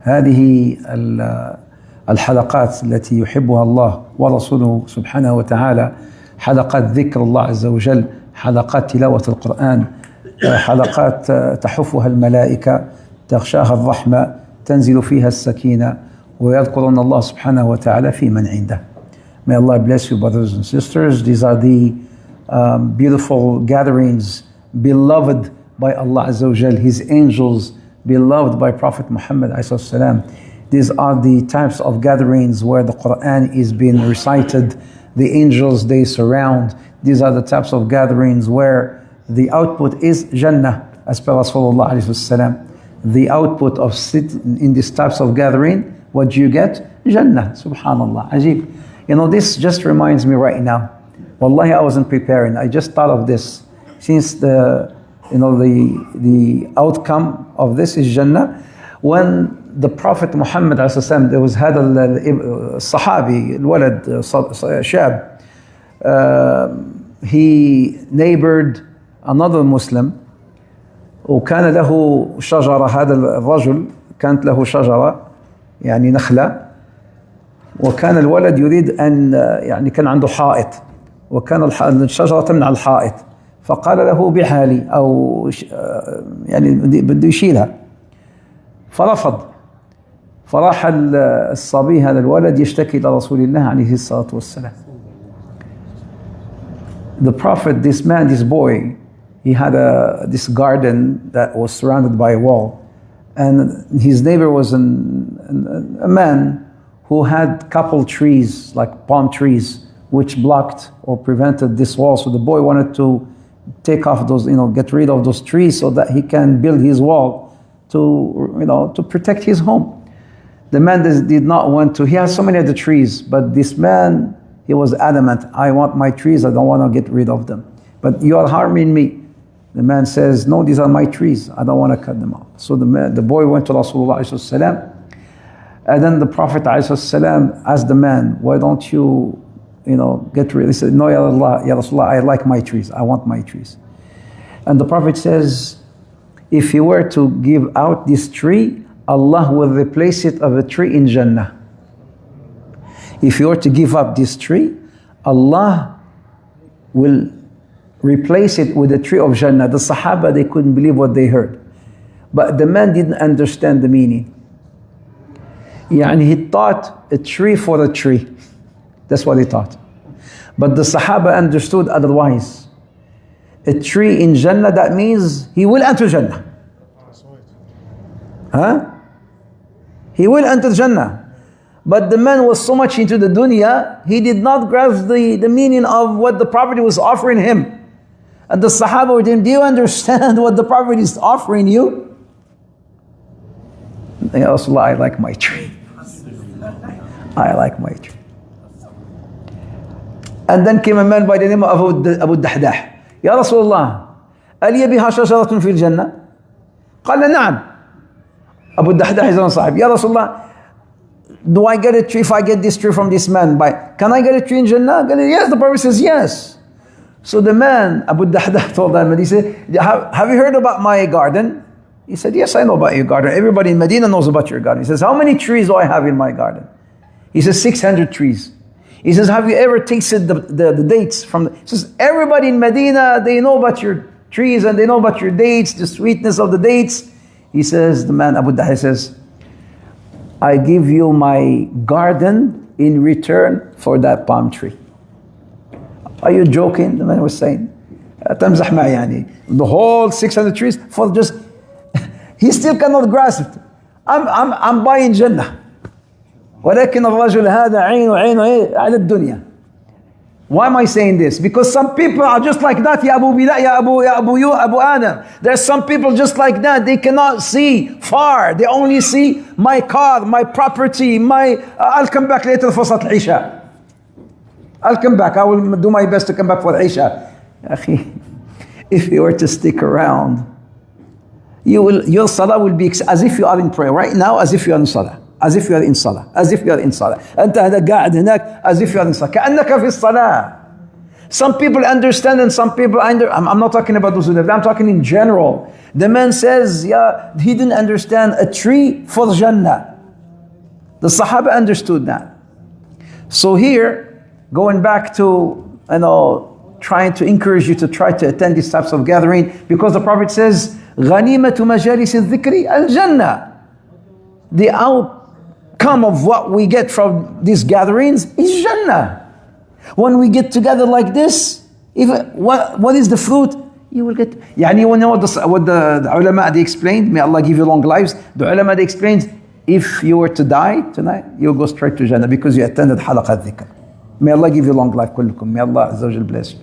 هذه الحلقات التي يحبها الله ورسوله سبحانه وتعالى، حلقات ذكر الله عز وجل، حلقات تلاوة القرآن، حلقات تحفها الملائكة، تغشاها الرحمة، تنزل فيها السكينة، ويذكرون الله سبحانه وتعالى في من عنده. May Allah bless you, brothers and sisters. These are the beautiful gatherings beloved by Allah Azza wa Jal, His angels, beloved by Prophet Muhammad ﷺ. These are the types of gatherings where the Quran is being recited, the angels they surround. These are the types of gatherings where the output is Jannah, as per Rasulullah ﷺ. The output of sitting in these types of gathering, what do you get? Jannah. Subhanallah. Ajib. You know, this just reminds me right now. Wallahi, I wasn't preparing. I just thought of this. Since the outcome of this is Jannah. When the Prophet Muhammad ﷺ, there was هذا الصحابي الولد شاب, he neighbored another Muslim, وكان له شجرة. هذا الرجل كانت له شجرة يعني نخلة، وكان الولد يريد أن يعني كان عنده حائط، وكان الشجرة تمنع الحائط، فقال له بيعها لي، أو يعني بده يشيلها، فرفض. فراح الصبي هذا الولد يشتكي إلى رسول الله عليه الصلاة والسلام. The Prophet, this man, this boy, he had this garden that was surrounded by a wall, and his neighbor was a man who had couple trees, like palm trees, which blocked or prevented this wall. So the boy wanted to take off those, get rid of those trees so that he can build his wall to protect his home. The man did not want to. He has so many of the trees, but this man, he was adamant. I want my trees. I don't want to get rid of them. But you are harming me. The man says, no, these are my trees. I don't want to cut them off. So the boy went to Rasulullah ﷺ, and then the Prophet ﷺ asked the man, why don't you, get rid? He said, no, Ya Rasulullah, I like my trees. I want my trees. And the Prophet says, if you were to give out this tree, Allah will replace it of a tree in Jannah. If you were to give up this tree, Allah will replace it with a tree of Jannah. The Sahaba, they couldn't believe what they heard. But the man didn't understand the meaning. Yani he thought a tree for a tree. That's what he thought. But the Sahaba understood otherwise. A tree in Jannah, that means he will enter Jannah. Huh? He will enter Jannah. But the man was so much into the dunya, he did not grasp the meaning of what the Prophet was offering him. And the Sahaba were saying, do you understand what the Prophet is offering you? Ya Rasulullah, I like my tree. I like my tree. And then came a man by the name of Abu Dahdah. Ya Rasulullah, ألي بها شجرة في الجنة؟ قال نعم. Abu Dahdah is on sahib. Ya Rasulullah, do I get a tree if I get this tree from this man? Can I get a tree in Jannah? Yes. The Prophet says yes. So the man, Abu Dahdah, told them, and he said, have you heard about my garden? He said, yes, I know about your garden. Everybody in Medina knows about your garden. He says, how many trees do I have in my garden? He says, 600 trees. He says, have you ever tasted the dates from he says, everybody in Medina, they know about your trees and they know about your dates, the sweetness of the dates. He says, the man, Abu Dahdah says, I give you my garden in return for that palm tree. Are you joking? The man was saying, تمزح معي يعني. The whole 600 trees for just, he still cannot grasp it. I'm buying Jannah. ولكن الرجل هذا عينه على الدنيا. Why am I saying this? Because some people are just like that. Ya Abu Bila, Ya Abu Adam. There's some people just like that. They cannot see far. They only see my car, my property, I'll come back later for Salat al-Isha. I'll come back. I will do my best to come back for Isha. If you were to stick around, your salah will be as if you are in prayer. Right now, as if you are in salah. As if you are in salah. As if you are in salah. أنت هذا قاعد هناك as if you are in salah. كأنك في الصلاة. Some people understand and some people I'm not talking about those who live. I'm talking in general. The man says, he didn't understand a tree for Jannah. The Sahaba understood that. So here, going back to, trying to encourage you to try to attend these types of gathering, because the Prophet says, غنيمة مجالس الذكر الجنة. The outcome of what we get from these gatherings is Jannah. When we get together like this, what is the fruit? You will get. يعني you know what the ulama they explained. May Allah give you long lives. The ulama they explained, if you were to die tonight, you'll go straight to Jannah because you attended حلقة الذكر. May Allah give you long life كلكم. May Allah Azza wa Jal bless you.